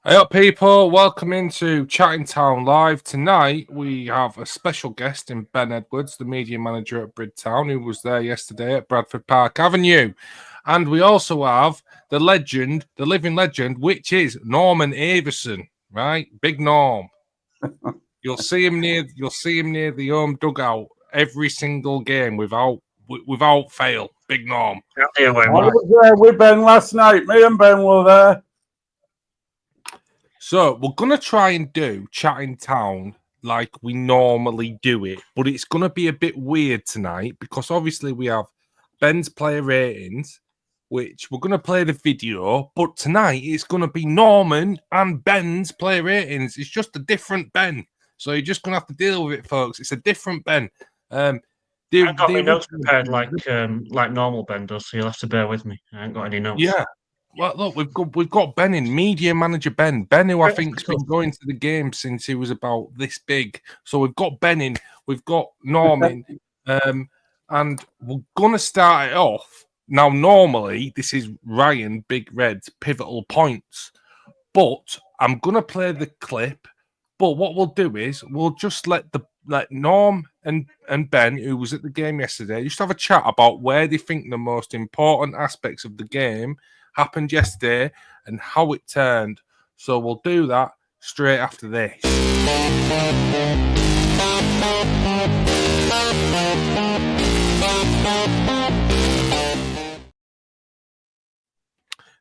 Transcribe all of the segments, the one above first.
Hey up, people. Welcome into Chatting Town Live. Tonight, we have a special guest in Ben Edwards, the media manager at Brid Town, who was there yesterday at Bradford Park Avenue. And we also have the legend, the living legend, which is Norman Avison, right? Big Norm. You'll see him near the home dugout every single game without fail. Big Norm. I was there with Ben last night. Me and Ben were there. So we're gonna try and do Chatting Town like we normally do it, but it's gonna be a bit weird tonight because obviously we have Ben's player ratings, which we're gonna play the video, but tonight it's gonna be Norman and Ben's player ratings. It's just a different Ben, so you're just gonna have to deal with it, folks. It's a different Ben. I've got my notes prepared like normal Ben does, so you'll have to bear with me. I ain't got any notes. Yeah. Well, look, we've got Ben in, media manager Ben, who I think's been going to the game since he was about this big. So we've got Ben in, we've got Norm in, and we're gonna start it off. Now, normally this is Ryan Big Red's pivotal points, but I'm gonna play the clip. But what we'll do is we'll just let Norm and Ben, who was at the game yesterday, just have a chat about where they think the most important aspects of the game happened yesterday and how it turned. So we'll do that straight after this.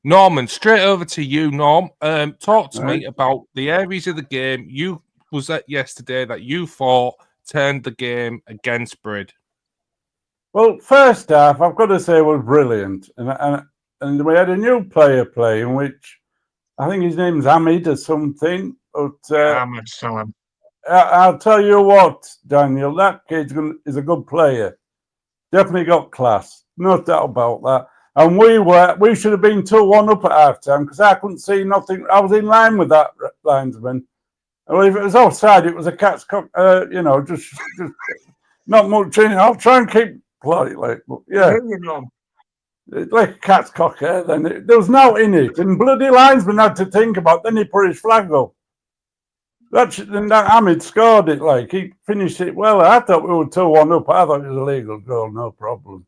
Norman, straight over to you, Norm. Talk to me about the areas of the game you was at yesterday that you thought turned the game against Brid. Well, first half, I've got to say, was brilliant. And we had a new player playing, which I think his name's Hamid or something. But Ahmed Salam. I'll tell you what, Daniel, that kid is a good player. Definitely got class. No doubt about that. And we should have been 2-1 up at half time because I couldn't see nothing. I was in line with that linesman. Well, if it was offside, it was a cat's cock, just not much in it. I'll try and keep polite, but yeah. Like a cat's cock there, then there was no in it. And bloody linesman had to think about it. Then he put his flag up. That Hamid scored it, he finished it well. I thought we were 2-1 up. I thought it was a legal goal, no problem.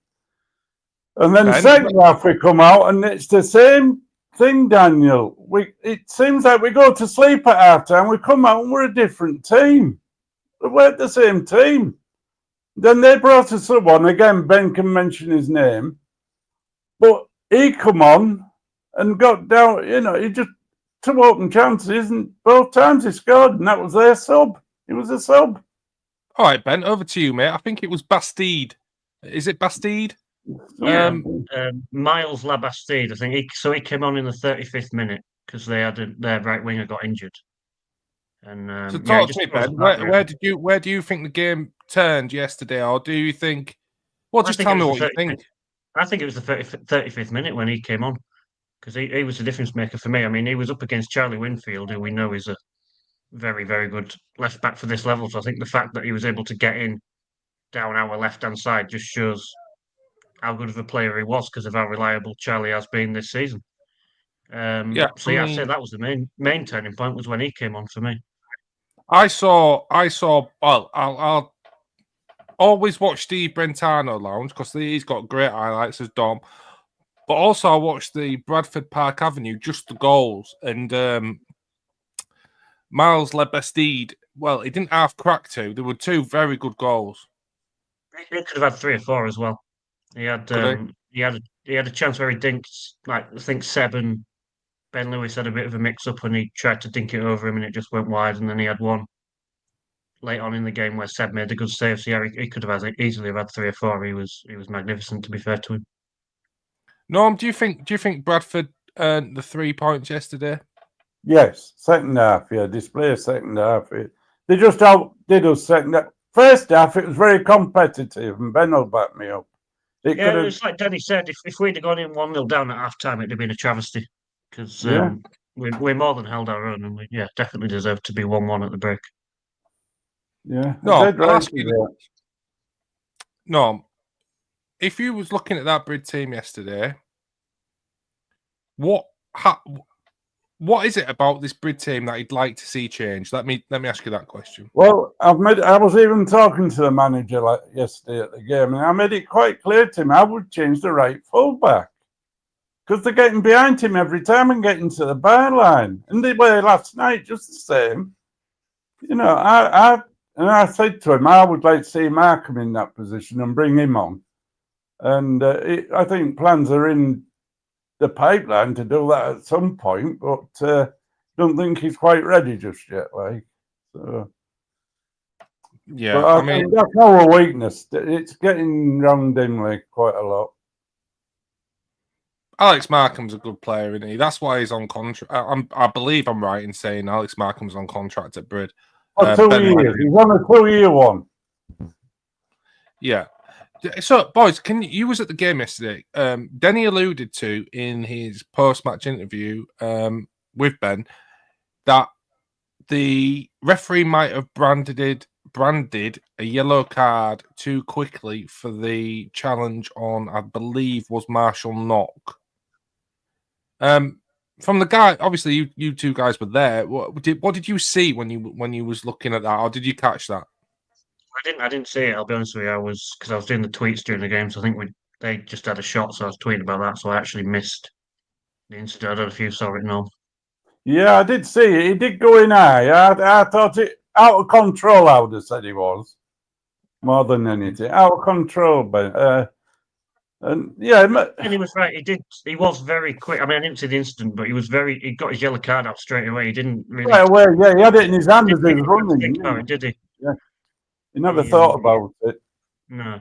And then second half we come out and it's the same thing, Daniel. It seems like we go to sleep at half time, we come out and we're a different team. We're the same team. Then they brought us someone, again, Ben can mention his name, but he come on and got down, he just two open chances and both times he scored and that was their sub. He was a sub. All right, Ben, over to you, mate. I think it was Bastide. Is it Bastide? Yeah, Miles Labastide, I think. He came on in the 35th minute because their right winger got injured. And so talk to me, Ben. Where do you think the game turned yesterday, or do you think? Well, just tell me what you think. I think it was the 35th minute when he came on because he was the difference maker for me. I mean, he was up against Charlie Winfield, who we know is a very, very good left back for this level. So I think the fact that he was able to get in down our left hand side just shows how good of a player he was because of how reliable Charlie has been this season. I'd say that was the main turning point was when he came on for me. I saw. Well, I'll always watch Steve Brentano Lounge because he's got great highlights as Dom. But also I watched the Bradford Park Avenue, just the goals, and Miles Lebastide. Well, he didn't half crack two. There were two very good goals. He could have had 3 or 4 as well. He had a chance where he dinked, I think Seb and Ben Lewis had a bit of a mix-up and he tried to dink it over him and it just went wide. And then he had one late on in the game where Seb made a good save. So yeah, he could have easily had 3 or 4. He was magnificent, to be fair to him. Norm, do you think Bradford earned the 3 points yesterday? Yes, second half. Yeah, display second half. They just outdid us second half. First half, it was very competitive, and Ben will back me up. It's like Danny said, if we'd have gone in 1-0 down at half time, it'd have been a travesty because we more than held our own, and we definitely deserved to be 1-1 at the break. Yeah, no, I'll ask you. No, if you was looking at that Brid team yesterday, what what is it about this Brid team that he'd like to see change? Let me ask you that question. Well, I was even talking to the manager yesterday at the game, and I made it quite clear to him I would change the right fullback because they're getting behind him every time and getting to the byline. And they were last night just the same. You know, I said to him I would like to see Markham in that position and bring him on. And I think plans are in the pipeline to do that at some point, but don't think he's quite ready just yet. So. Yeah, but I mean that's our weakness. It's getting round Dingley quite a lot. Alex Markham's a good player, isn't he? That's why he's on contract. I believe I'm right in saying Alex Markham's on contract at Brid. 2 years. He's on a 2-year one. Yeah. So, boys, you was at the game yesterday. Denny alluded to in his post-match interview with Ben that the referee might have branded a yellow card too quickly for the challenge on, I believe, was Marshall Knock. From the guy, obviously you two guys were there. What did you see when you was looking at that, or did you catch that? I didn't see it. I'll be honest with you. I was doing the tweets during the game, so I think they just had a shot, so I was tweeting about that. So I actually missed the incident. I don't know if you saw it, no. Yeah, I did see it. He did go in high. I thought it out of control. I would have said he was more than anything out of control. But and yeah, and he was right. He was very quick. I mean, I didn't see the incident, but he got his yellow card out straight away. He didn't really. Right away, yeah, he had it in his hand as he was running. Did he? Yeah, he never thought about it. No.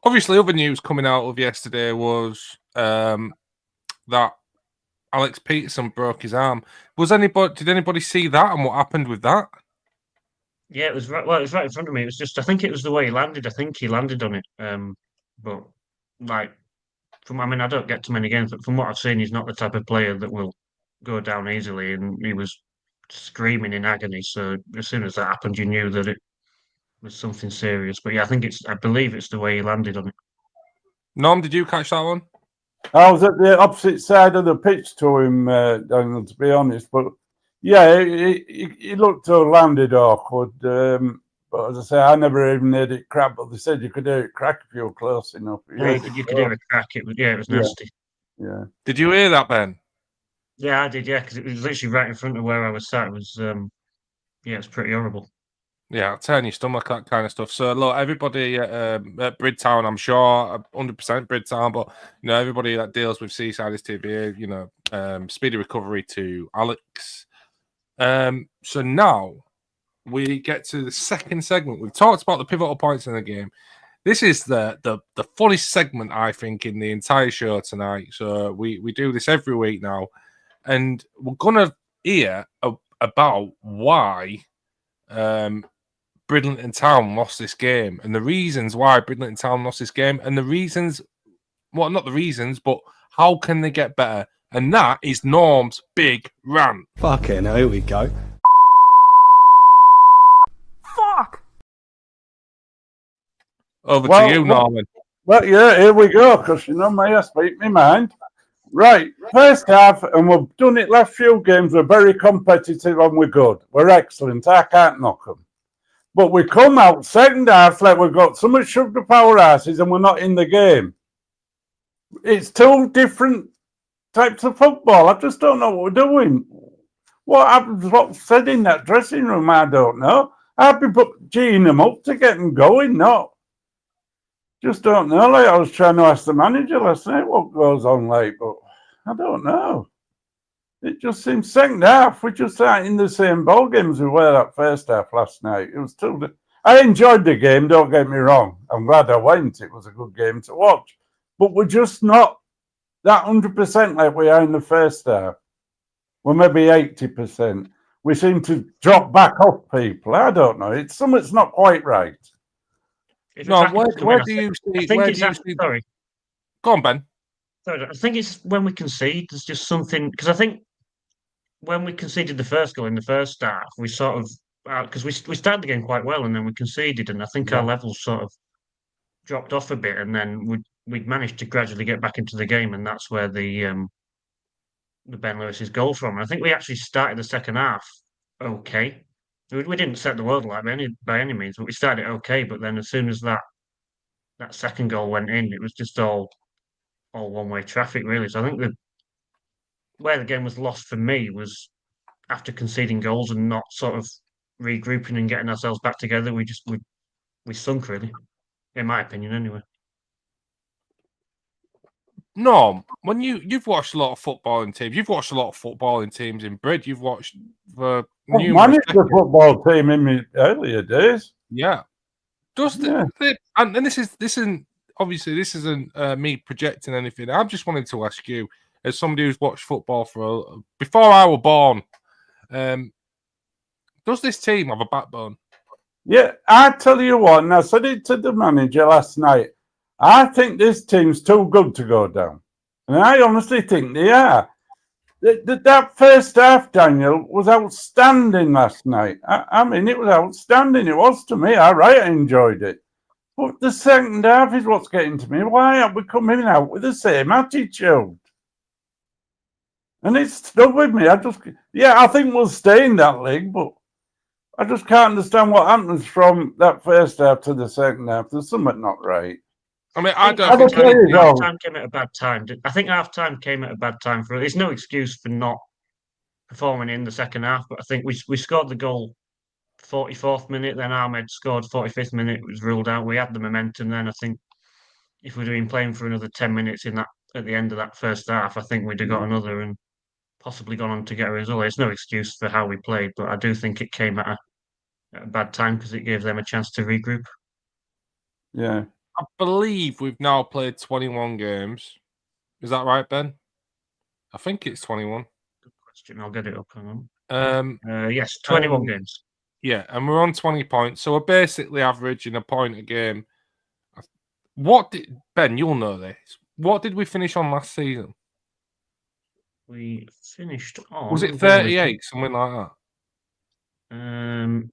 Obviously, other news coming out of yesterday was that Alex Peterson broke his arm. Did anybody see that and what happened with that? Yeah, it was right. Well, it was right in front of me. It was just, I think it was the way he landed. I think he landed on it. But like, I don't get too many games, but from what I've seen, he's not the type of player that will go down easily. And he was screaming in agony. So as soon as that happened, you knew that it was something serious. But yeah, I believe it's the way he landed on it. Norm, did you catch that one? I was at the opposite side of the pitch to him, Daniel, to be honest. But yeah, he looked to have landed awkward. But as I say, I never even heard it crack. But they said you could hear it crack if you were close enough. Yeah, you could hear it crack. It was nasty. Yeah. Did you hear that, Ben? Yeah, I did. Yeah, because it was literally right in front of where I was sat. It was, it's pretty horrible. Yeah, turn your stomach, that kind of stuff. So, look, everybody at Brid Town, I'm sure, 100% Brid Town, but, everybody that deals with Seaside is TV, speedy recovery to Alex. So now we get to the second segment. We've talked about the pivotal points in the game. This is the funnest segment, I think, in the entire show tonight. So we do this every week now, and we're going to hear about why Bridlington Town lost this game and the reasons why Bridlington Town lost this game and the reasons, well, not the reasons, but how can they get better? And that is Norm's big rant. Fucking hell, here we go. Fuck! Over to you, Norman. Well, yeah, here we go, because may I speak my mind. Right, first half, and we've done it last few games, we're very competitive and we're good. We're excellent, I can't knock them. But we come out second half like we've got so much shoved up our asses and we're not in the game. It's two different types of football. I just don't know what we're doing. What happens, what's said in that dressing room, I don't know. I'd be geeing them up to get them going, not. Just don't know. Like I was trying to ask the manager last night what goes on, but I don't know. It just seems second half, we just aren't in the same ball games we were that first half last night. It was still. I enjoyed the game, don't get me wrong. I'm glad I went. It was a good game to watch. But we're just not that 100% like we are in the first half. We're maybe 80%. We seem to drop back off people. I don't know. Something's not quite right. No, where do you see? Sorry. Go on, Ben. Sorry, I think it's when we concede. There's just something, because I think when we conceded the first goal in the first half, we sort of, because we started the game quite well and then we conceded, and I think our levels sort of dropped off a bit, and then we managed to gradually get back into the game, and that's where the Ben Lewis's goal from. And I think we actually started the second half okay. We didn't set the world alight by any means, but we started it okay. But then as soon as that second goal went in, it was just all one-way traffic, really. So I think where the game was lost for me was after conceding goals and not sort of regrouping and getting ourselves back together. We sunk, really, in my opinion, anyway. No, when you've watched a lot of footballing teams, you've watched a lot of footballing teams in Brid. You've watched for I managed the football team in my earlier days. Yeah. And this isn't obviously this isn't me projecting anything. I'm just wanting to ask you, as somebody who's watched football before I was born, does this team have a backbone? Yeah, I tell you what, and I said it to the manager last night. I think this team's too good to go down, and I honestly think they are. That first half, Daniel, was outstanding last night. I mean, it was outstanding. It was to me. I enjoyed it. But the second half is what's getting to me. Why aren't we coming out with the same attitude? And it's stuck with me. I think we'll stay in that league, but I just can't understand what happens from that first half to the second half. There's something not right. I mean, I don't think half-time came at a bad time. I think half-time came at a bad time for it. There's no excuse for not performing in the second half, but I think we scored the goal 44th minute, then Ahmed scored 45th minute, it was ruled out. We had the momentum then. I think if we'd have been playing for another 10 minutes at the end of that first half, I think we'd have got another and possibly gone on to get a result. It's no excuse for how we played, but I do think it came at a bad time because it gave them a chance to regroup. Yeah. I believe we've now played 21 games. Is that right, Ben? I think it's 21. Good question. I'll get it up. Hang on. Yes, 21 games. Yeah, and we're on 20 points. So we're basically averaging a point a game. Ben, you'll know this. What did we finish on last season? We finished on... Was it 38, something like that?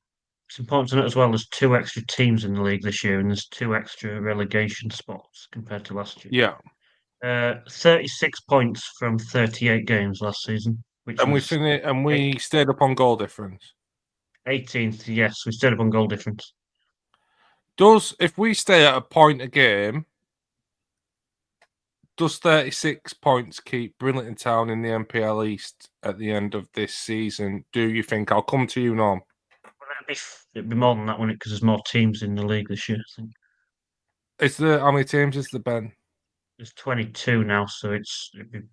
It's important to note as well, there's 2 extra teams in the league this year, and there's 2 extra relegation spots compared to last year. Yeah. 36 points from 38 games last season. We stayed up on goal difference. 18th, yes, we stayed up on goal difference. If we stay at a point a game, does 36 points keep Bridlington Town in the MPL East at the end of this season? Do you think? I'll come to you, Norm. It'd be more than that, wouldn't it? Because there's more teams in the league this year, I think. How many teams is the Ben? There's 22 now, so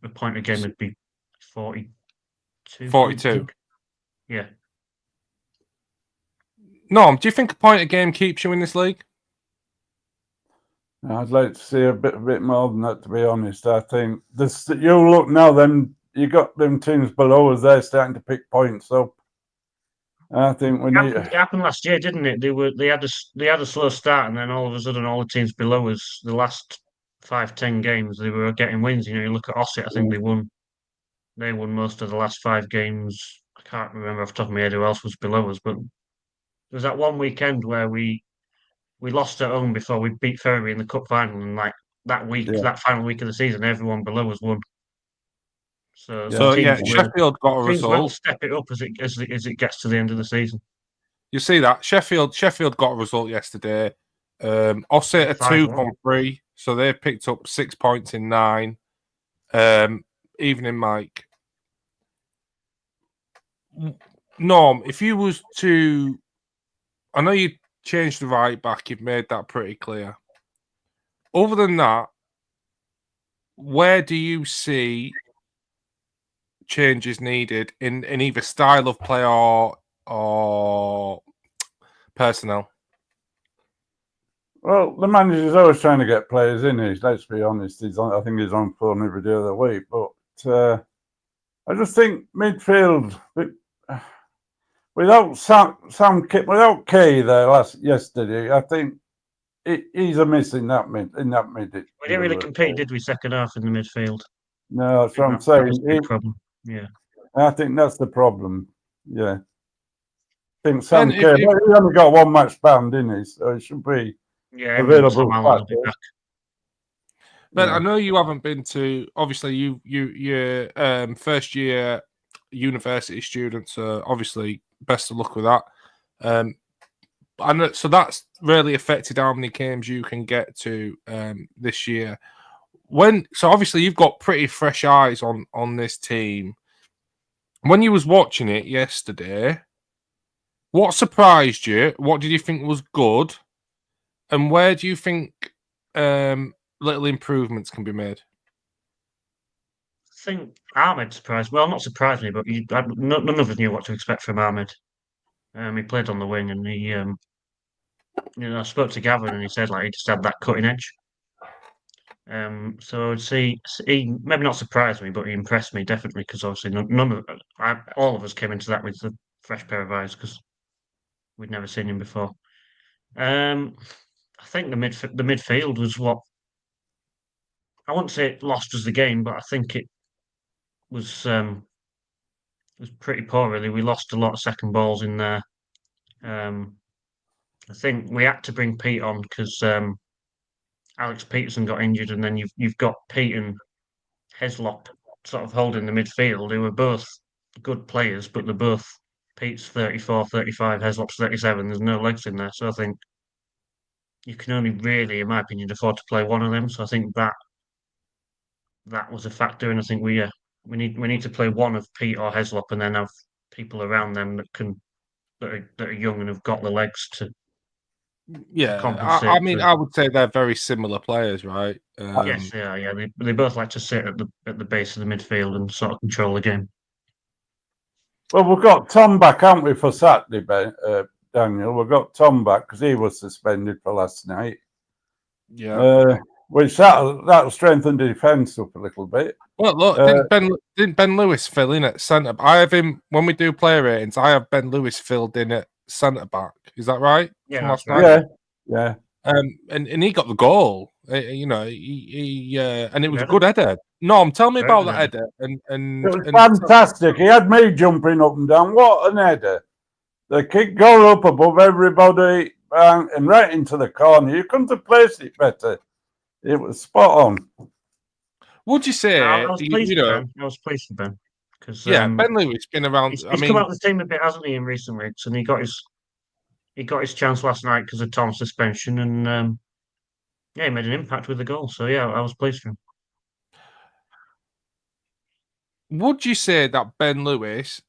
a point a game would be 42. 42. Yeah. Norm, do you think a point a game keeps you in this league? I'd like to see a bit more than that, to be honest. I think you look now, then you got them teams below us, they're starting to pick points up. I think it happened last year, didn't it? They had a slow start, and then all of a sudden, all the teams below us, the last 5-10 games, they were getting wins. You look at Ossett. I think they won most of the last 5 games. I can't remember off the top of my head who else was below us, but there was that one weekend where we lost at home before we beat Ferriby in the cup final, and that final week of the season, everyone below us won. So Sheffield got a result. Will step it up as it gets to the end of the season. You see that Sheffield got a result yesterday. Ossett are 2 from 3, so they've picked up 6 points in 9. Evening, Mike. Norm, if you was to, I know you changed the right back. You've made that pretty clear. Other than that, where do you see changes needed in either style of play or personnel? Well, the manager's always trying to get players in. Let's be honest. I think he's on phone every day of the week. But I just think midfield without Kay there yesterday, I think he's a miss in that mid. We didn't really compete, did we? Second half in the midfield. No, that's what I'm saying. Problem. Yeah, I think that's the problem. Yeah, I think Sam Kay. He only got 1 match banned, didn't he? So it should be available. But I know you haven't been to. Obviously, you're first year university student, so obviously, best of luck with that. I know, so that's really affected how many games you can get to this year. So obviously you've got pretty fresh eyes on this team. When you was watching it yesterday, what surprised you? What did you think was good? And where do you think little improvements can be made? I think Ahmed surprised. Well, not surprised me, but none of us knew what to expect from Ahmed. He played on the wing, and I spoke to Gavin, and he said like he just had that cutting edge. So I'd say he maybe not surprised me, but he impressed me definitely because obviously all of us came into that with a fresh pair of eyes because we'd never seen him before. I think the midfield was what I wouldn't say it lost us the game, but I think it was pretty poor really. We lost a lot of second balls in there. I think we had to bring Pete on because Alex Peterson got injured, and then you've got Pete and Heslop sort of holding the midfield, who are both good players, but they're both Pete's 34, 35, Heslop's 37. There's no legs in there, so I think you can only really, in my opinion, afford to play one of them. So I think that was a factor, and I think we need to play one of Pete or Heslop, and then have people around them that are young and have got the legs to compensate. I mean, I would say they're very similar players, right? Yes, yeah. They both like to sit at the base of the midfield and sort of control the game. Well, we've got Tom back, haven't we, for Saturday, Daniel? We've got Tom back because he was suspended for last night. Yeah. Which that'll strengthen the defence up a little bit. Well, look, didn't Ben Lewis fill in at centre? I have him when we do player ratings. I have Ben Lewis filled in at centre back. Is that right? Yeah, From last night? Yeah. And he got the goal. He and it was a good header. Norm, tell me about that header. And it was fantastic. He had me jumping up and down. What an header! The kick got up above everybody and right into the corner. You couldn't have placed it better. It was spot on. Would you say? I was pleased with Ben. I was pleased with Ben because Ben Lewis been around. He's come out of the team a bit, hasn't he, in recent weeks? And he got his chance last night because of Tom's suspension, and he made an impact with the goal. So yeah, I was pleased for him. Would you say that Ben Lewis,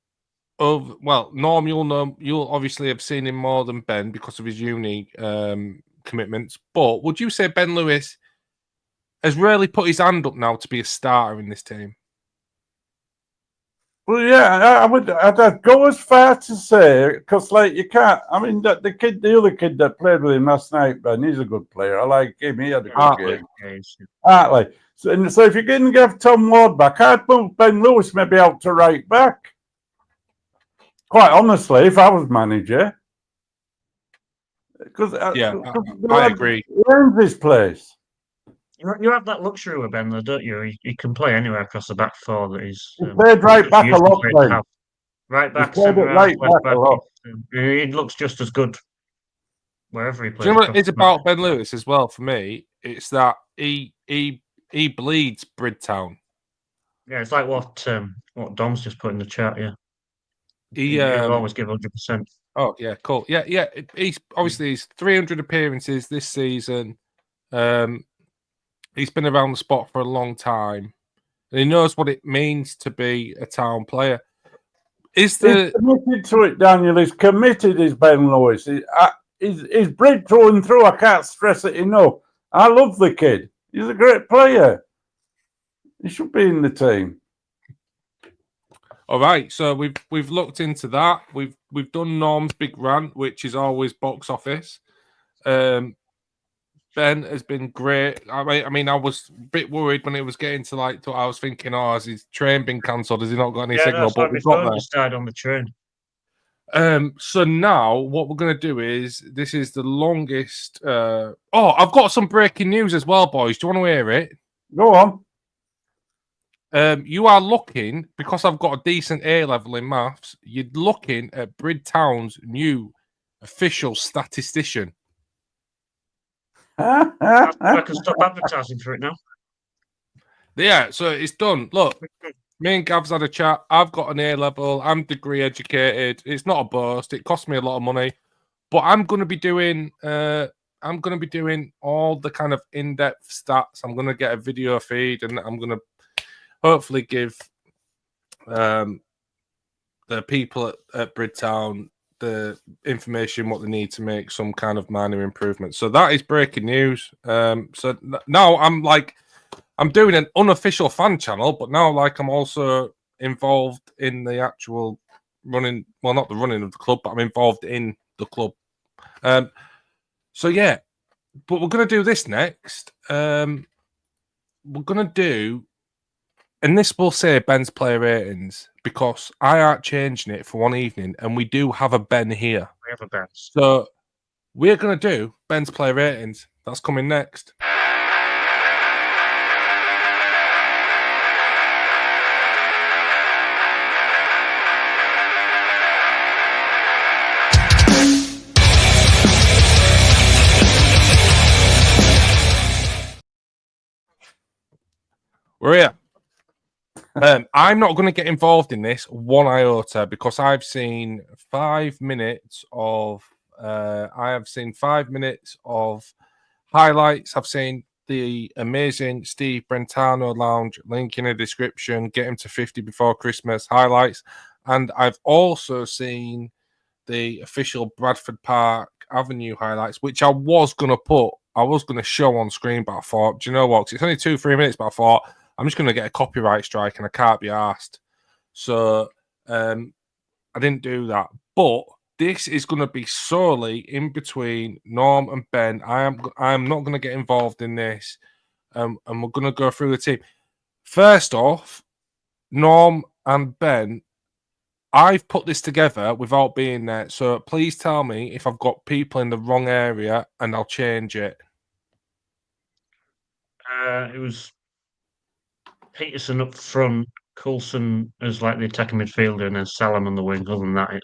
Norm, you'll obviously have seen him more than Ben because of his uni commitments. But would you say Ben Lewis has really put his hand up now to be a starter in this team? Well, yeah, I'd go as far to say, because like you can't. I mean, the other kid that played with him last night, Ben, he's a good player. I like him. He had a good game. Hartley. So if you're going to give Tom Ward back, I'd move Ben Lewis maybe out to right back. Quite honestly, if I was manager, because I agree. He earns his place. You have that luxury with Ben, though, don't you? He can play anywhere across the back four. That he's played right back a lot. Right back, centre right back. He looks just as good wherever he plays. Do you know what it is about Ben Lewis as well? For me, it's that he bleeds Bridtown. Yeah, it's like what Dom's just put in the chat. Yeah, he'll always give 100%. Oh yeah, cool. Yeah. He's 300 appearances this season. He's been around the spot for a long time, and he knows what it means to be a town player. He's committed to it, Daniel. He's committed, is Ben Lewis. He's Brid through and through. I can't stress it enough. I love the kid. He's a great player. He should be in the team. All right, so we've looked into that. We've done Norm's big rant, which is always box office. Ben has been great. I mean, I was a bit worried when it was getting to I was thinking, has his train been cancelled? Has he not got any signal? But we got there. Just died on the train. So now what we're going to do is this is the longest. I've got some breaking news as well, boys. Do you want to hear it? Go on. You are looking, because I've got a decent A level in maths. You're looking at Bridtown's new official statistician. I can stop advertising for it now. Yeah, so it's done. Look, me and Gav's had a chat. I've got an A level. I'm degree educated. It's not a boast. It cost me a lot of money, but I'm going to be doing. I'm going to be doing all the kind of in-depth stats. I'm going to get a video feed, and I'm going to hopefully give the people at Bridtown the information what they need to make some kind of minor improvement. So that is breaking news. So now I'm doing an unofficial fan channel, but now I'm also involved in the actual running. Well, not the running of the club, but I'm involved in the club. So yeah, but we're gonna do this next. We're gonna do, and this will say Ben's player ratings because I aren't changing it for one evening, and we do have a Ben here. We have a Ben. So we're gonna do Ben's player ratings. That's coming next. We're here. I'm not going to get involved in this one iota because I've seen 5 minutes of. I have seen 5 minutes of highlights. I've seen the amazing Steve Brentano Lounge link in the description. Get him to 50 before Christmas highlights, and I've also seen the official Bradford Park Avenue highlights, which I was going to put. I was going to show on screen, but I thought, do you know what? 'Cause it's only 2-3 minutes, but I thought I'm just going to get a copyright strike and I can't be asked. So I didn't do that. But this is going to be solely in between Norm and Ben. I am not going to get involved in this. And we're going to go through the team. First off, Norm and Ben, I've put this together without being there. So please tell me if I've got people in the wrong area and I'll change it. It was Peterson up front, Coulson as like the attacking midfielder, and then Salam on the wing. Other than that,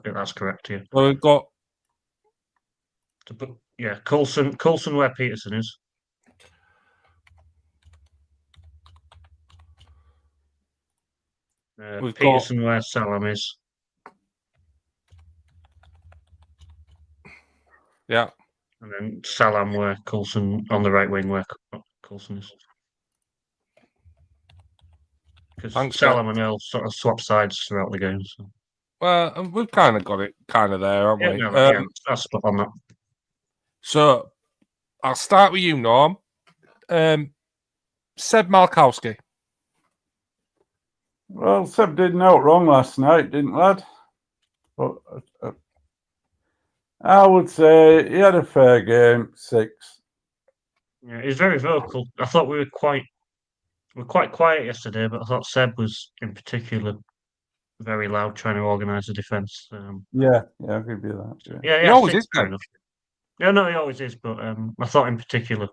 that's correct. Yeah. Well, we've got Coulson where Peterson is. Peterson where Salam is. Yeah. And then Salam where Coulson on the right wing where Coulson is. Because Salam and Earl sort of swap sides throughout the game. So. Well, we've kind of got it there, haven't we? I'll spot on that. So I'll start with you, Norm. Seb Malkowski. Well, Seb did know it wrong last night, didn't lad? But I would say he had a fair game, 6. Yeah, he's very vocal. I thought we were quite quiet yesterday, but I thought Seb was in particular very loud, trying to organise the defence. Yeah, I'll give you that. Yeah, he always is fair enough. Yeah, no, he always is, but I thought in particular.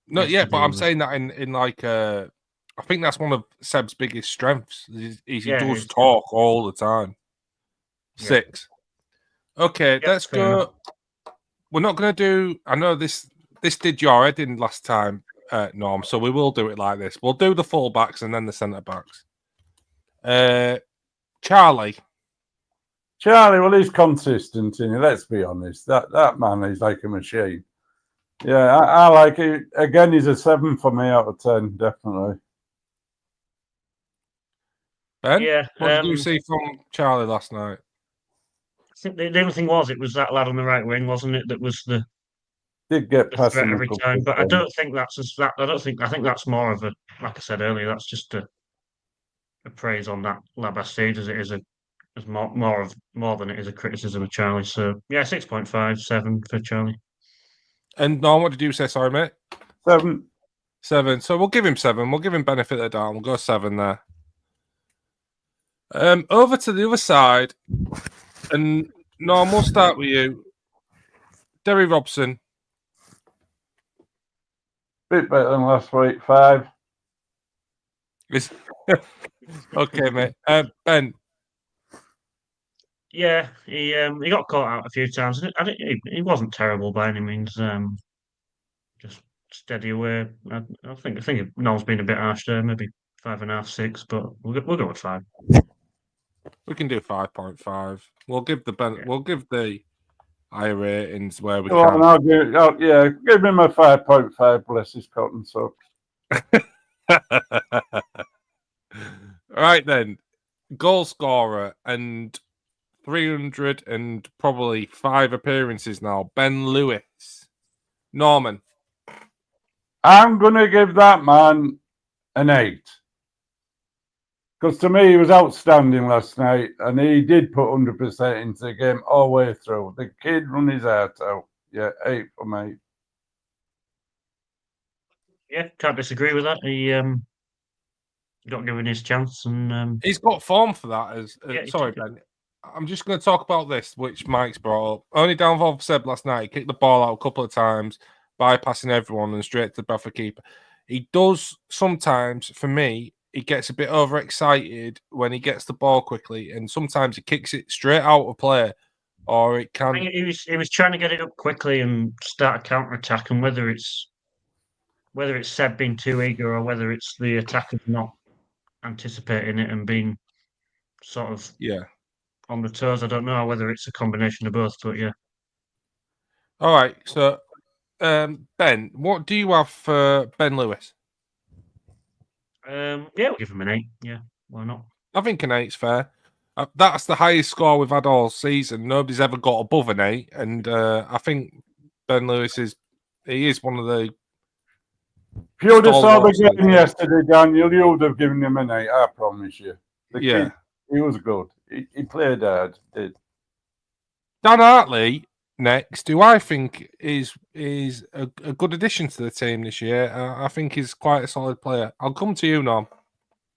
No, yeah, but I'm saying that in like I think that's one of Seb's biggest strengths. He does talk all the time. 6. Okay, let's go. Enough. We're not going to do. I know this did your head in last time, Norm. So we will do it like this. We'll do the fullbacks and then the centre backs. Charlie, well, he's consistent, and let's be honest, that man is like a machine. Yeah, I like it. Again, he's a 7 for me out of 10, definitely. Ben, yeah. What did you see from Charlie last night? I think the only thing was it was that lad on the right wing, wasn't it? That was the did get past threat every time. But I don't think that's that. I think that's more of a, like I said earlier, that's just a praise on that lad stage as it is as more than it is a criticism of Charlie. So yeah, 6.5, 7 for Charlie. And Norm, what did you say? Sorry, mate. 7. 7. So we'll give him 7. We'll give him benefit of the doubt. We'll go 7 there. Over to the other side, and Norm, we'll start with you. Derry Robson. Bit better than last week, 5. Okay, mate. Ben. Yeah, he got caught out a few times. He wasn't terrible by any means. Just steady away. I think Noel's been a bit harsh there, maybe 5.5, 6, but we'll go with 5. We can do 5.5. We'll give the Yeah. we'll give the higher ratings where we Go on, can. I'll give him a 5.5. Bless his cotton socks. Right then, goal scorer and 300 and probably 5 appearances now. Ben Lewis. Norman. I'm going to give that man an 8. Because to me, he was outstanding last night, and he did put 100% into the game all the way through. The kid run his heart out. Yeah, 8 for me. Yeah, can't disagree with that. He got given his chance, and He's got form for that. Yeah, he Sorry, took it. Ben. I'm just going to talk about this, which Mike's brought up. Only downfall for Seb last night. He kicked the ball out a couple of times, bypassing everyone and straight to the Bradford keeper. He does sometimes, for me, he gets a bit overexcited when he gets the ball quickly, and sometimes he kicks it straight out of play, or it I can. think he was trying to get it up quickly and start a counter attack, and whether it's Seb being too eager or whether it's the attackers not anticipating it and being sort of Yeah. on the toes, I don't know whether it's a combination of both, but yeah. All right. So, Ben, what do you have for Ben Lewis? Yeah, we'll give him an 8. Yeah, why not? I think an 8's fair. That's the highest score we've had all season. Nobody's ever got above an 8, and I think Ben Lewis is one of the. If you'd have saw the stalwarts of the game team. yesterday, Daniel, you would have given him an 8, I promise you. The Yeah. kid, he was good. He played hard, did. Dan Hartley next, who I think is a good addition to the team this year. I think he's quite a solid player. I'll come to you, Norm.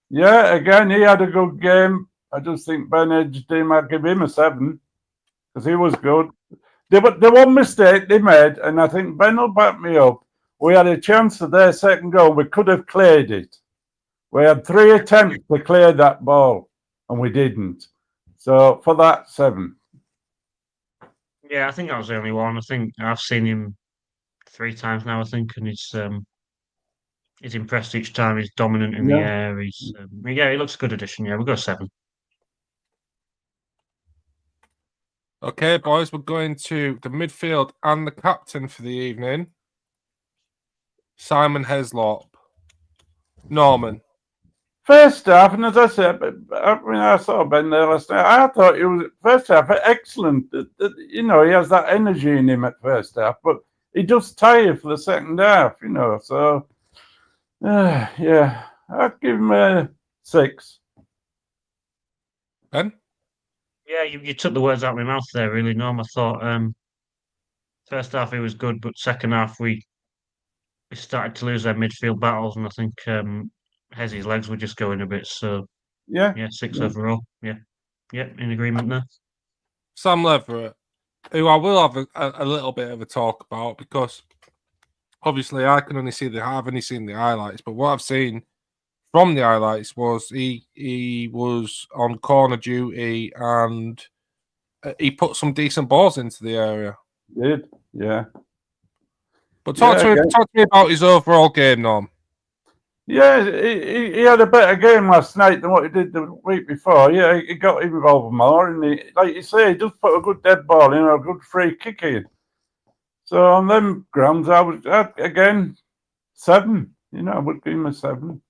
Yeah, again, he had a good game. I just think Ben edged him. I'd give him a 7 because he was good. The one mistake they made, and I think Ben will back me up, we had a chance of their second goal. We could have cleared it. We had 3 attempts to clear that ball, and we didn't. So for that, 7. Yeah, I think that was the only one. I think I've seen him 3 times now, I think, and he's impressed each time. He's dominant in the air. He looks a good addition. Yeah, we'll go 7. Okay, boys, we're going to the midfield and the captain for the evening. Simon Heslop. Norman. First half, and as I said, I saw Ben there last night. I thought he was first half excellent. He has that energy in him at first half, but he just tired for the second half. So yeah, I'd give him a 6. Ben? Yeah, you took the words out of my mouth there, really, Norm. I thought first half he was good, but second half we started to lose their midfield battles, and I think Hezzy's legs were just going a bit. So Yeah, 6 overall. Yeah, in agreement there. Sam Leverett, who I will have a little bit of a talk about because obviously I've only seen the highlights, but what I've seen from the highlights was he was on corner duty and he put some decent balls into the area. did, yeah. But talk to me about his overall game, Norm. Yeah, he had a better game last night than what he did the week before. Yeah, he got involved more, and like you say, he just put a good dead ball in, a good free kick in. So on them grounds, I would again 7. I would give him a 7.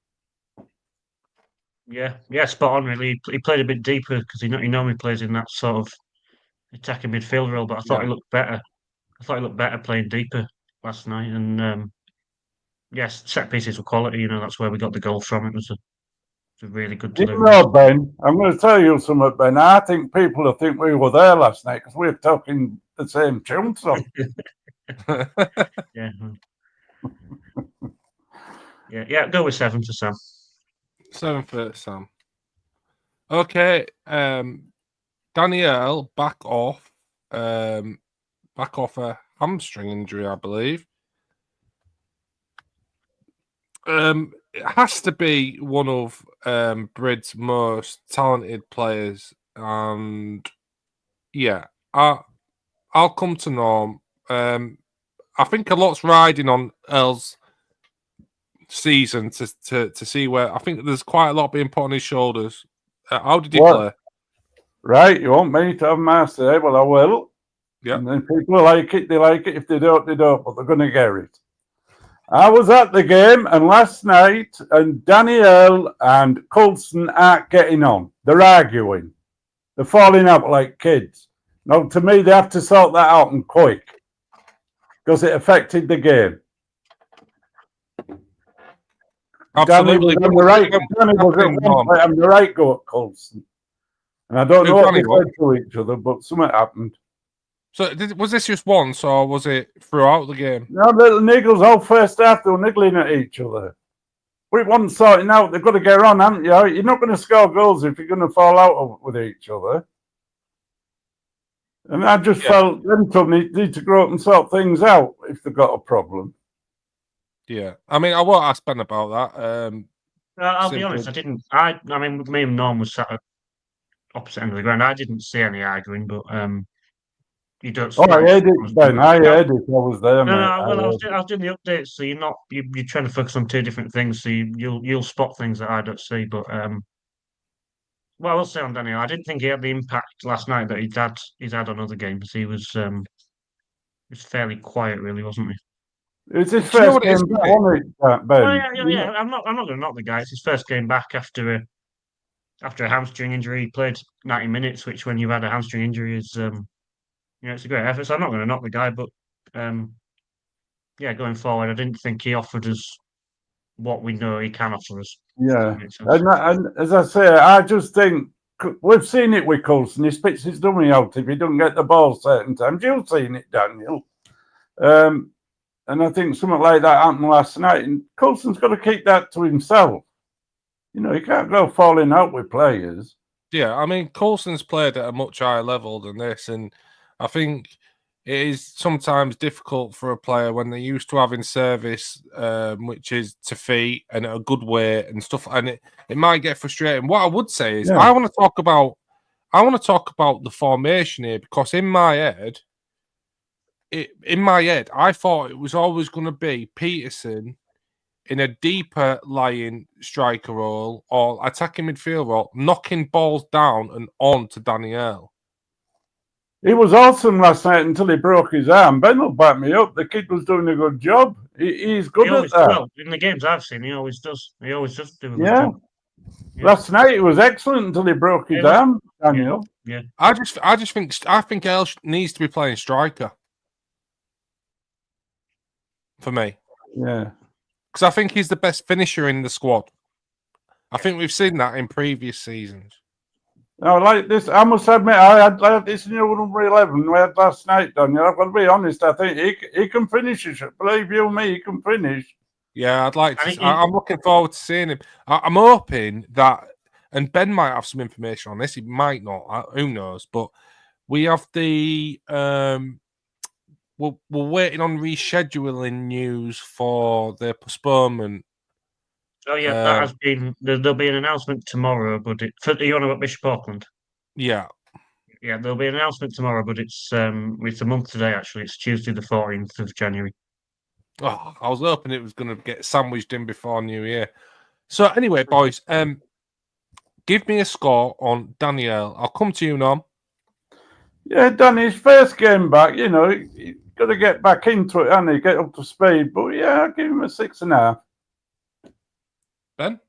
Yeah, spot on. Really, he played a bit deeper because he normally plays in that sort of attacking midfield role. But I thought he looked better. I thought he looked better playing deeper last night, and yes, set pieces were quality. That's where we got the goal from. It was a really good delivery. Ben, I'm going to tell you something, Ben. I think people will think we were there last night because we're talking the same tune song. Yeah. Go with 7 for Sam. 7 for Sam. Okay, Danielle back off a hamstring injury, I believe. It has to be one of Brid's most talented players, and yeah, I'll come to Norm. I think a lot's riding on Earl's season to see where. I think there's quite a lot being put on his shoulders. How did he play? Right, you want me to have my say? Well, I will. Yeah. And then people like it, they like it. If they don't, they don't. But they're going to get it. I was at the game, and last night, and Danielle and Coulson aren't getting on. They're arguing. They're falling out like kids. Now, to me, they have to sort that out and quick because it affected the game. Absolutely. Danny was on the right go at Coulson. And I don't know what they said to each other, but something happened. So was this just once, or was it throughout the game? No, little niggles all first half, they were niggling at each other. But it wasn't sorting out. They've got to get on, haven't you? You're not going to score goals if you're going to fall out with each other. And I just felt them two need to grow up and sort things out if they've got a problem. Yeah. I mean, I won't ask Ben about that. I'll be honest, I mean, me and Norm was sat at opposite end of the ground. I didn't see any arguing, but you don't. Oh, I heard it, Ben. I heard it. I was there, mate. Well, I was doing the updates, so you're trying to focus on two different things, so you'll spot things that I don't see. But well, I will say on Daniel, I didn't think he had the impact last night that he's had on other games. He was fairly quiet, really, wasn't he? It's his first game back, wasn't it, Ben? Well, yeah. I'm not going to knock the guy. It's his first game back after a hamstring injury. He played 90 minutes, which when you've had a hamstring injury is it's a great effort. So I'm not going to knock the guy, but going forward, I didn't think he offered us what we know he can offer us. Yeah, and as I say, I just think we've seen it with Coulson. He spits his dummy out if he doesn't get the ball certain times. You've seen it, Daniel. And I think something like that happened last night. And Coulson's got to keep that to himself. You know, he can't go falling out with players. Yeah, I mean, Coulson's played at a much higher level than this, and I think it is sometimes difficult for a player when they're used to having service, which is to feet and a good weight and stuff, and it might get frustrating. What I would say is, I want to talk about the formation here, because in my head, I thought it was always going to be Peterson in a deeper lying striker role or attacking midfield role, knocking balls down and on to Danielle. He was awesome last night until he broke his arm. Ben will back me up. The kid was doing a good job. He's good at that. Well, in the games I've seen, he always does. He always does do a good job. Yeah. Last night he was excellent until he broke his arm, Daniel. Yeah. I think Earl needs to be playing striker. For me. Yeah. Because I think he's the best finisher in the squad. I think we've seen that in previous seasons. Now, like this, I must admit, I had this new number 11 we had last night, Daniel. I've got to be honest. I think he can finish it. Believe you me, he can finish. Yeah, I'd like to. I'm looking forward to seeing him. I'm hoping that, and Ben might have some information on this. He might not. Who knows? But we have the. We're waiting on rescheduling news for the postponement. Oh yeah, that has been. There'll be an announcement tomorrow, but you know about Bishop Auckland? Yeah, there'll be an announcement tomorrow, but it's a month today. Actually, it's Tuesday, the 14th of January. Oh, I was hoping it was going to get sandwiched in before New Year. So anyway, boys, give me a score on Danielle. I'll come to you, Norm. Yeah, Danny's first game back. You know, he's got to get back into it, and he get up to speed. But yeah, I'll give him a 6.5. Ben?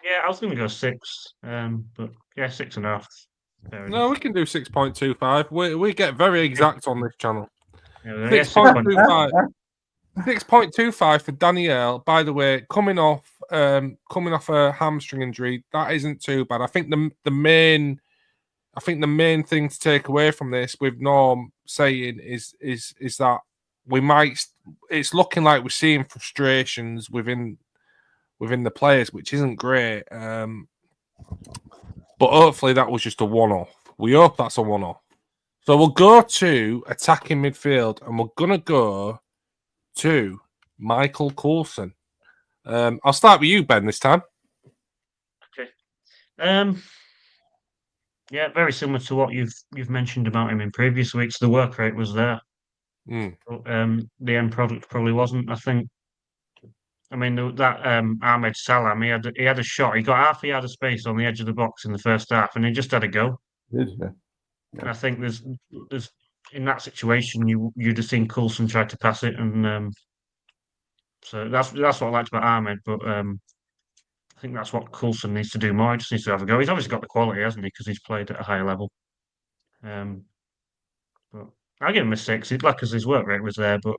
Yeah, I was going to go 6, but yeah, 6.5. No, we can do 6.25. We get very exact on this channel. 6.25. 6.25 for Danielle. By the way, coming off a hamstring injury, that isn't too bad. I think the main thing to take away from this, with Norm saying, is that we might. It's looking like we're seeing frustrations within the players, which isn't great. But hopefully that was just a one-off. We hope that's a one-off. So we'll go to attacking midfield, and we're gonna go to Michael Coulson. I'll start with you, Ben, this time. Okay. Yeah, very similar to what you've mentioned about him in previous weeks. The work rate was there. But, the end product probably wasn't. I think. I mean, that Ahmed Salam, he had a shot. He got half a yard of space on the edge of the box in the first half, and he just had a go. Did you? And I think there's in that situation you'd have seen Coulson try to pass it, and so that's what I liked about Ahmed. But I think that's what Coulson needs to do more. He just needs to have a go. He's obviously got the quality, hasn't he? Because he's played at a higher level. But I give him a 6. Because his work rate was there, but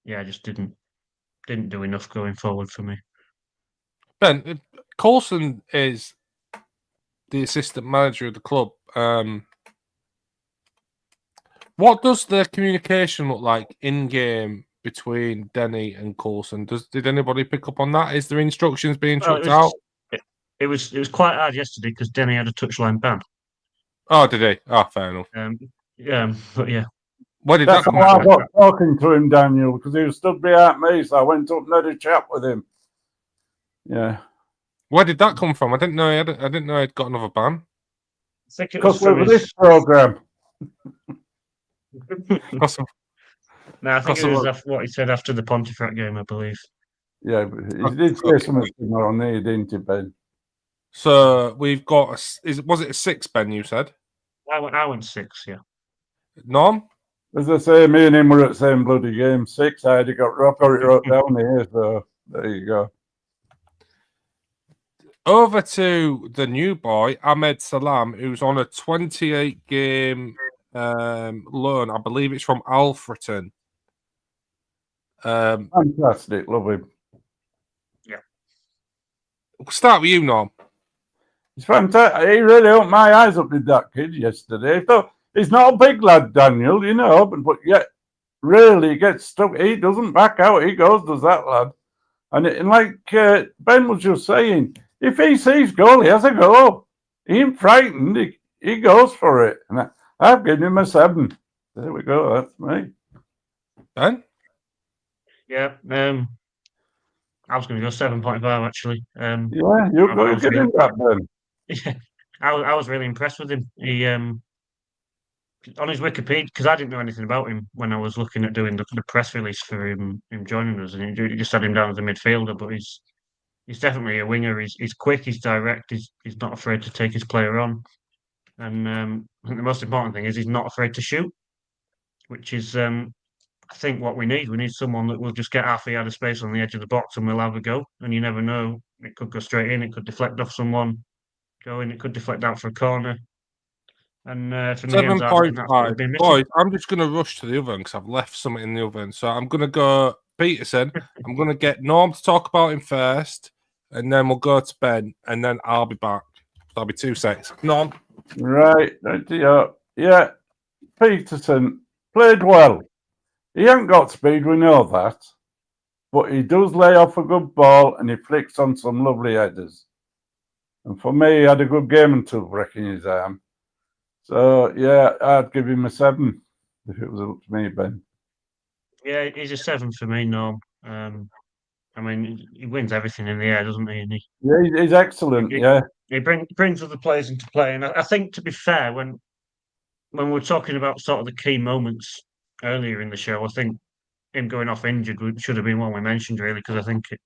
yeah, just didn't do enough going forward for me. Ben, Coulson is the assistant manager of the club. What does the communication look like in game between Denny and Coulson? Did anybody pick up on that? Is there instructions being chucked out? It was quite hard yesterday because Denny had a touchline ban. Oh, did he? Oh, fair enough. But yeah. Where did That's that come how I from? got talking to him, Daniel, because he was stood behind me, so I went up and had a chat with him. Yeah. Where did that come from? I didn't know he'd got another ban. I think it was Because from with this program. No, I think it was what he said after the Pontefract game, I believe. Yeah, but he did say something similar on there, didn't he, Ben? So we've got was it a 6, Ben? You said I went 6, yeah. Norm? As I say, me and him were at the same bloody game. 6, I had got it wrote down here, so there you go. Over to the new boy, Ahmed Salam, who's on a 28-game loan. I believe it's from Alfreton. Fantastic, love him. Yeah. We'll start with you, Norm. He's fantastic. He really opened my eyes up, did that kid yesterday. So he's not a big lad, Daniel, but yet really he gets stuck. He doesn't back out. He goes, does that lad. And like Ben was just saying, if he sees goal, he has a go. He ain't frightened. He goes for it. And I've given him a 7. There we go. That's me. Ben? Yeah. I was going to go 7.5 actually. Yeah, you're getting that, Ben. Yeah, I was really impressed with him. He on his Wikipedia, because I didn't know anything about him when I was looking at doing the press release for him joining us, and he just had him down as a midfielder. But he's definitely a winger. He's quick. He's direct. He's not afraid to take his player on, and I think the most important thing is he's not afraid to shoot, which is I think what we need. We need someone that will just get half a yard of space on the edge of the box and we'll have a go. And you never know. It could go straight in. It could deflect off someone. Go in. It could deflect out for a corner. And from the 7.5. Boys, I'm just going to rush to the oven because I've left something in the oven. So I'm going to go Peterson. I'm going to get Norm to talk about him first, and then we'll go to Ben, and then I'll be back. That'll be 2 sets. Norm. Right. Yeah. Peterson played well. He ain't got speed, we know that. But he does lay off a good ball and he flicks on some lovely headers. And for me, he had a good game until breaking his arm. So, yeah, I'd give him a 7 if it was up to me, Ben. Yeah, he's a 7 for me, Norm. I mean, he wins everything in the air, doesn't he? And yeah, he's excellent, yeah. He brings other players into play. And I think, to be fair, when we're talking about sort of the key moments earlier in the show, I think him going off injured should have been one we mentioned, really, because I think it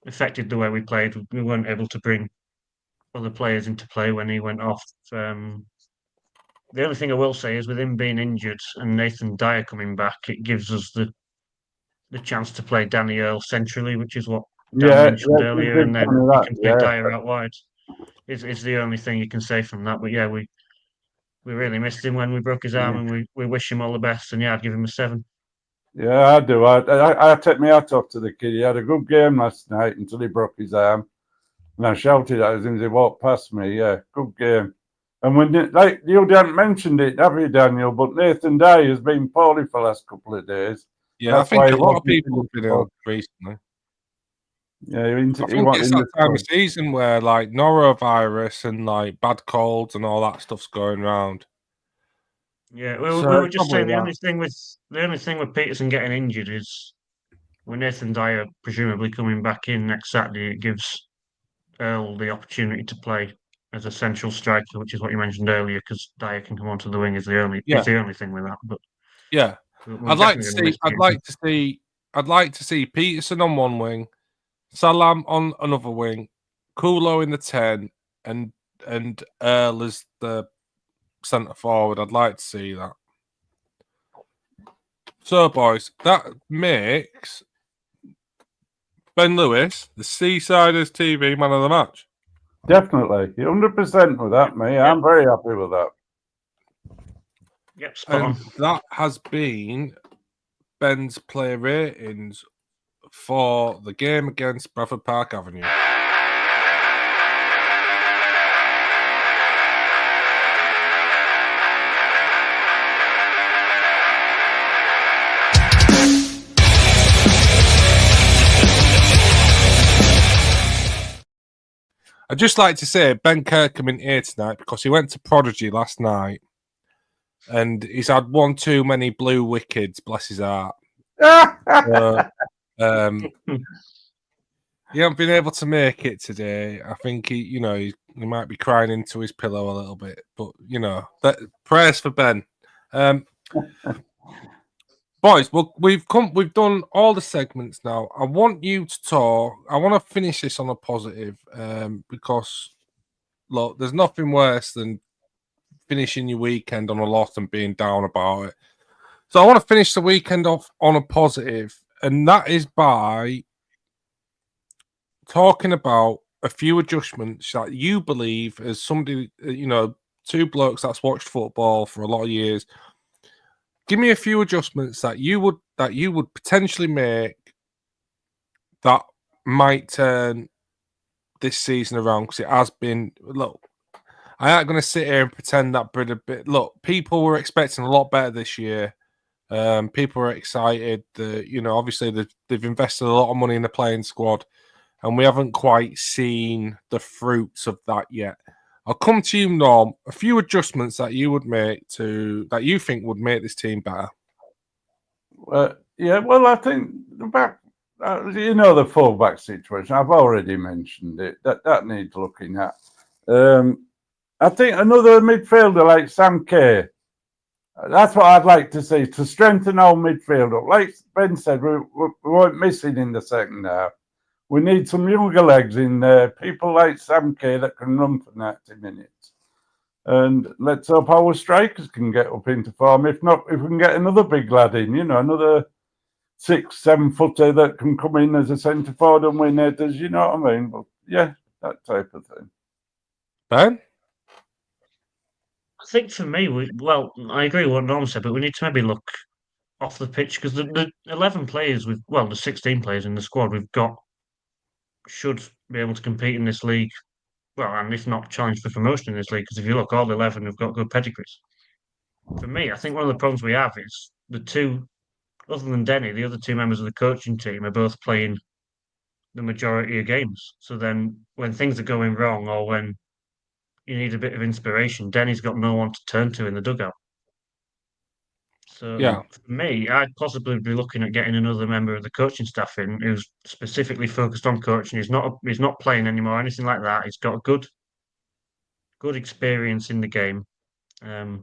affected the way we played. We weren't able to bring other players into play when he went off. The only thing I will say is with him being injured and Nathan Dyer coming back, it gives us the chance to play Danny Earl centrally, which is what Dan mentioned earlier, and then you can play Dyer out wide. It's the only thing you can say from that. But yeah, we really missed him when we broke his arm, and we wish him all the best. And yeah, I'd give him a 7. Yeah, I do. I take my hat off to the kid. He had a good game last night until he broke his arm. And I shouted at him as he walked past me. Yeah, good game. And when, like, you hadn't mentioned it, have you, Daniel? But Nathan Dyer has been poorly for the last couple of days. Yeah, I think a lot of people have been ill recently. Yeah, I think it's that time of season where, like, norovirus and, like, bad colds and all that stuff's going around. Yeah, we were just saying the only thing with Peterson getting injured is when Nathan Dyer presumably coming back in next Saturday, it gives Earl the opportunity to play as a central striker, which is what you mentioned earlier, because Dyer can come onto the wing is the only thing with that. But yeah, we're I'd like definitely to gonna miss Peterson. I'd like to see Peterson on one wing, Salam on another wing, Kulo in the 10, and Earl as the centre forward. I'd like to see that. So, boys, that makes Ben Lewis the Seasiders TV man of the match. Definitely. 100% with that, mate. I'm very happy with that. Yep, spot on. That has been Ben's player ratings for the game against Bradford Park Avenue. I'd just like to say Ben Kirkham in here tonight because he went to Prodigy last night and he's had one too many blue wickets, bless his heart. He hasn't been able to make it today. I think he might be crying into his pillow a little bit, but prayers for Ben. Boys, well, we've done all the segments now. I want you to talk. I want to finish this on a positive, because look, there's nothing worse than finishing your weekend on a loss and being down about it. So I want to finish the weekend off on a positive, and that is by talking about a few adjustments that you believe, as somebody, two blokes that's watched football for a lot of years. Give me a few adjustments that you would potentially make that might turn this season around, because it has been. Look, I ain't going to sit here and pretend that Brid a bit. Look, people were expecting a lot better this year. People were excited. Obviously they've invested a lot of money in the playing squad, and we haven't quite seen the fruits of that yet. I'll come to you, Norm. A few adjustments that you would make that you think would make this team better. Yeah, well, I think the back, the full-back situation, I've already mentioned it. That needs looking at. I think another midfielder like Sam Kerr, that's what I'd like to see, to strengthen our midfield. Like Ben said, we weren't missing in the second half. We need some younger legs in there, people like Sam Kerr that can run for 90 minutes. And let's hope our strikers can get up into form. If not, if we can get another big lad in, another 6-7 footer that can come in as a centre forward and win headers, you know what I mean? But yeah, that type of thing. Ben? I think for me, I agree with what Norm said, but we need to maybe look off the pitch, because the 11 players the 16 players in the squad we've got should be able to compete in this league. Well, and if not, challenge for promotion in this league, because if you look, all 11 have got good pedigrees. For me, I think one of the problems we have is the two, other than Denny, the other two members of the coaching team are both playing the majority of games. So then when things are going wrong, or when you need a bit of inspiration, Denny's got no one to turn to in the dugout. So Yeah. for me, I'd possibly be looking at getting another member of the coaching staff in who's specifically focused on coaching. He's not playing anymore or anything like that. He's got a good experience in the game. I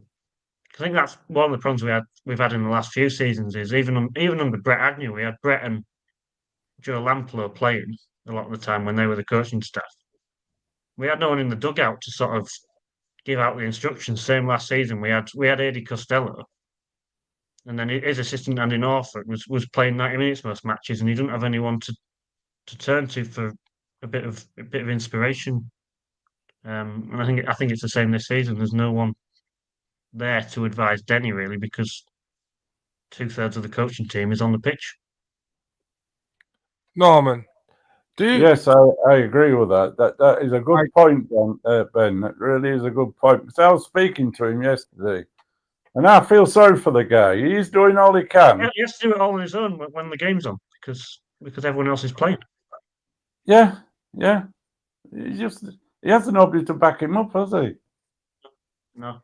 think that's one of the problems we've had in the last few seasons. Is even under Brett Agnew, we had Brett and Joe Lamplow playing a lot of the time when they were the coaching staff. We had no one in the dugout to sort of give out the instructions. Same last season, we had Eddie Costello, and then his assistant Andy Norfolk was playing 90 minutes most matches, and he didn't have anyone to turn to for a bit of inspiration. And I think it's the same this season. There's no one there to advise Denny really, because 2/3 of the coaching team is on the pitch. Norman, Yes, I agree with that. That is a good point, Ben. That really is a good point. Because I was speaking to him yesterday, and I feel sorry for the guy. He's doing all he can. Yeah, he has to do it all on his own when the game's on, because everyone else is playing. Yeah. He hasn't nobody to back him up, has he? No.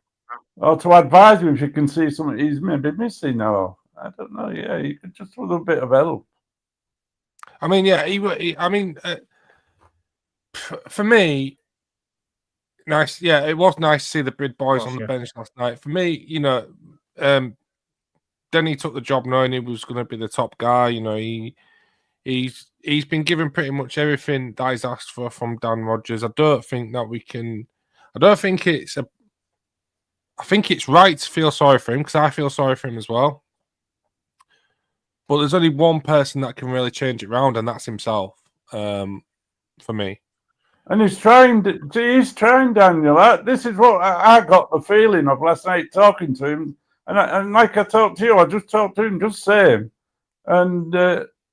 Or to advise him if you can see something he's maybe missing, or I don't know. Yeah, you could just with a bit of help. I mean, yeah, for me, Nice. Yeah, it was nice to see the Brid boys Of course, on the yeah. bench last night. For me, Denny took the job knowing he was going to be the top guy. He's been given pretty much everything that he's asked for from Dan Rodgers. I don't think that we can. I don't think it's a. I think it's right to feel sorry for him because I feel sorry for him as well. But there's only one person that can really change it around, and that's himself. For me. And he's trying, Daniel. This is what I got the feeling of last night talking to him. And like I talked to you, I just talked to him just same. And,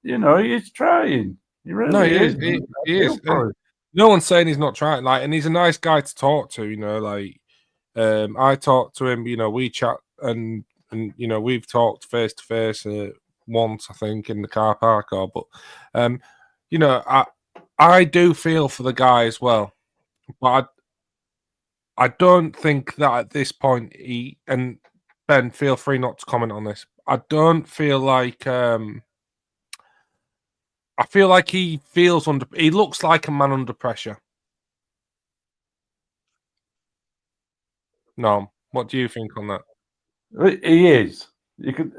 he's trying. He really is. He is. No one's saying he's not trying. And he's a nice guy to talk to, I talk to him, we chat and we've talked face to face once, I think, in the car park I do feel for the guy as well, but I don't think that at this point and Ben, feel free not to comment on this. I don't feel like I feel like he looks like a man under pressure. No, what do you think on that? He is. You could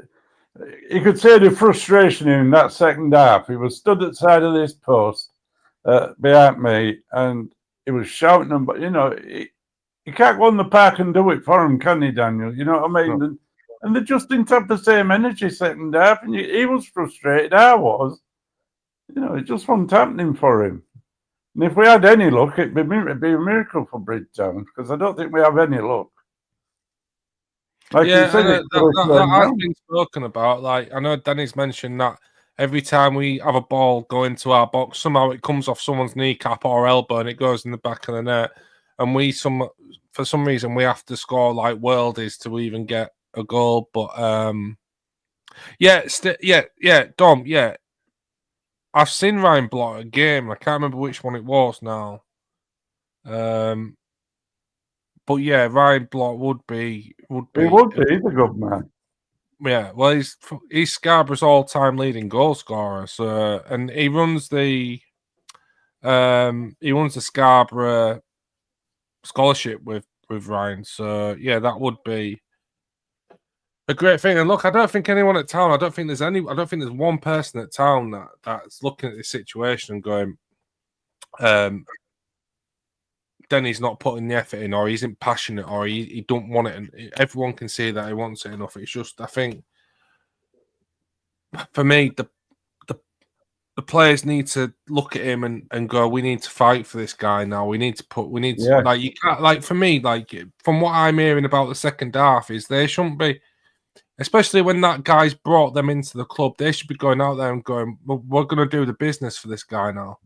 see the frustration in that second half. He was stood at the side of this post behind me, and he was shouting. But he can't go on the park and do it for him, can he, Daniel? You know what I mean? No. And they just didn't have the same energy second half, and he was frustrated. I was. It just wasn't happening for him. And if we had any luck, it'd be a miracle for Bridgetown, because I don't think we have any luck. Like you said, that has been spoken about. I know Danny's mentioned that every time we have a ball go into our box, somehow it comes off someone's kneecap or elbow and it goes in the back of the net. And for some reason, we have to score like worldies to even get a goal. But Dom, yeah. I've seen Ryan block a game. I can't remember which one it was now. But yeah, Ryan Block would be. He would be. He's a good man. Yeah, well, he's Scarborough's all-time leading goal scorer. So, and he runs the Scarborough scholarship with Ryan. So yeah, that would be a great thing. And look, I don't think anyone at Town. I don't think there's one person at Town that's looking at this situation and going, Denny's not putting the effort in, or he isn't passionate, or he don't want it. And everyone can see that he wants it enough. It's just, I think, for me, the players need to look at him and go, we need to fight for this guy now. We need to like, you can't, like, for me, like, from what I'm hearing about the second half, is they shouldn't be, especially when that guy's brought them into the club, they should be going out there and going, we're going to do the business for this guy now.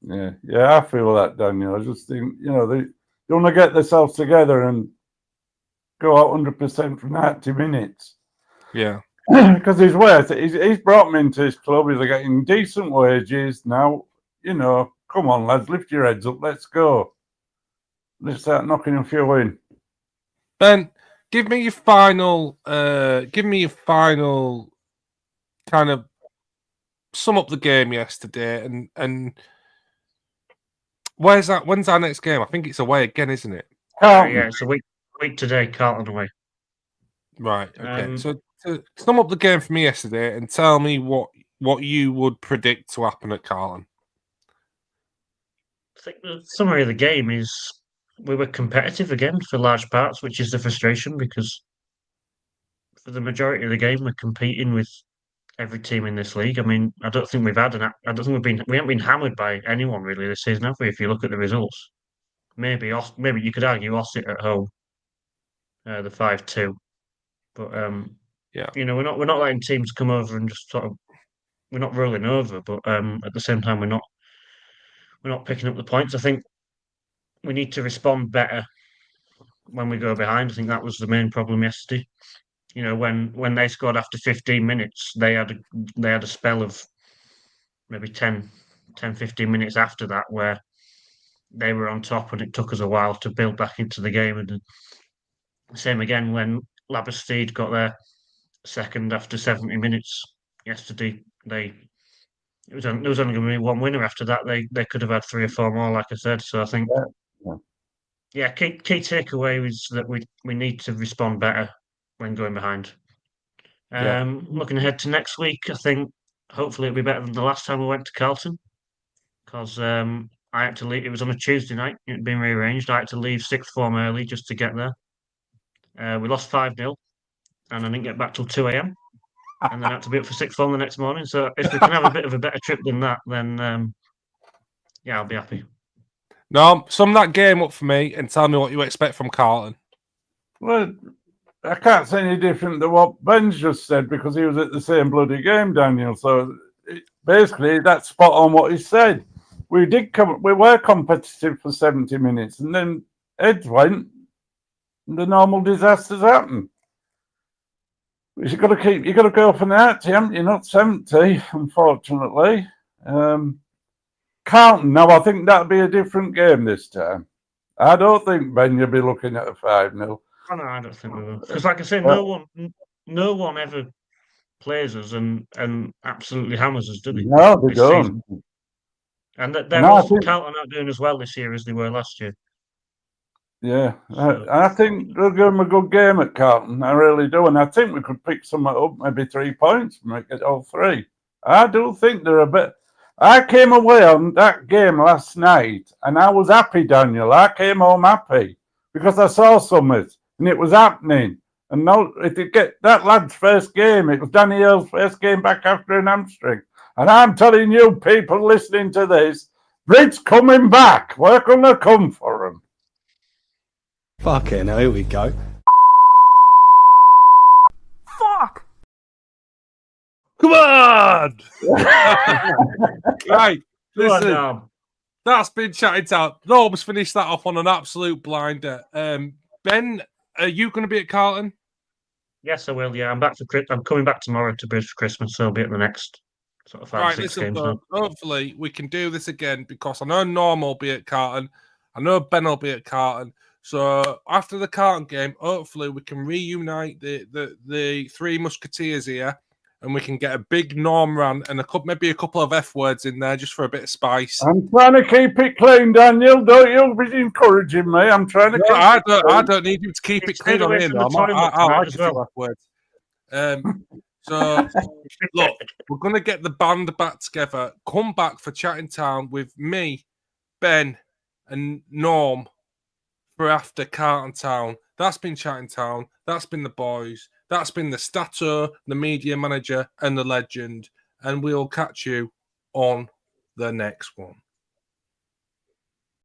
Yeah, I feel that, Daniel. I just think, they want to get themselves together and go out 100% for 90 minutes. Yeah. Because he's worth it. He's brought them into his club. He's getting decent wages now. Come on, lads, lift your heads up. Let's go. Let's start knocking a few in. Ben, give me your final kind of sum up the game yesterday and when's our next game? I think it's away again, isn't it? Yeah, it's a week today, Carlton away. Right. Okay. So sum up the game for me yesterday and tell me what you would predict to happen at Carlton. I think the summary of the game is we were competitive again for large parts, which is the frustration because for the majority of the game we're competing with every team in this league. I mean, I don't think we haven't been hammered by anyone really this season, have we? If you look at the results, maybe you could argue Ossett at home, the 5-2, but yeah, we're not letting teams come over and just sort of, we're not rolling over, but at the same time we're not picking up the points. I think we need to respond better when we go behind. I think that was the main problem yesterday. When they scored after 15 minutes, they had a spell of maybe 10, 15 minutes after that where they were on top, and it took us a while to build back into the game. And same again when Labbersteed got their second after 70 minutes yesterday. There was only going to be one winner after that. They could have had 3 or 4 more, like I said. So I think Yeah, key takeaway is that we need to respond better when going behind. Yeah. Looking ahead to next week, I think hopefully it'll be better than the last time we went to Carlton, because I had to leave. It was on a Tuesday night. It had been rearranged. I had to leave sixth form early just to get there. We lost 5-0, and I didn't get back till 2 a.m. And then I had to be up for sixth form the next morning. So if we can have a bit of a better trip than that, then yeah, I'll be happy. No, sum that game up for me and tell me what you expect from Carlton. Well, I can't say any different than what Ben's just said because he was at the same bloody game, Daniel. So basically, that's spot on what he said. We were competitive for 70 minutes, and then heads went. And the normal disasters happen. You've got to go for 90, haven't you? Not 70, unfortunately. Carlton, now I think that'll be a different game this time. I don't think, Ben, you'll be looking at a 5-0. Oh, no, I don't think we will. Because, like I say, no one ever plays us and absolutely hammers us, do they? No, they don't. Season. And they're No, also Carlton aren't doing as well this year as they were last year. Yeah, So, I think they'll give them a good game at Carlton. I really do. And I think we could pick some up, maybe 3 points, make it all 3. I do think they're a bit. I came away on that game last night and I was happy, Daniel. I came home happy because I saw something and it was happening. And now, if you get that lad's first game, it was Danny Earl's first game back after an hamstring. And I'm telling you, people listening to this, Brid's coming back. We're going to come for him. Fucking hell, here we go. Fuck! Come on! Right, listen. That's been chatted out. Norm's finished that off on an absolute blinder. Ben, are you going to be at Carlton? Yes, I will. Yeah, I'm coming back tomorrow to Brid for Christmas, so I'll be at the next sort of 5 or 6 games now. Hopefully, we can do this again because I know Norm will be at Carlton. I know Ben will be at Carlton. So after the Carlton game, hopefully we can reunite the 3 Musketeers here, and we can get a big Norm rant and maybe a couple of F words in there just for a bit of spice. I'm trying to keep it clean, Daniel. Don't you be encouraging me. I'm trying to. I don't need you to keep it clean on here, Norm. I like a few F words. So look, we're gonna get the band back together. Come back for Chatting Town with me, Ben, and Norm. For after Carlton Town. That's been Chatting Town. That's been the boys. That's been the stato, the media manager, and the legend. And we'll catch you on the next one.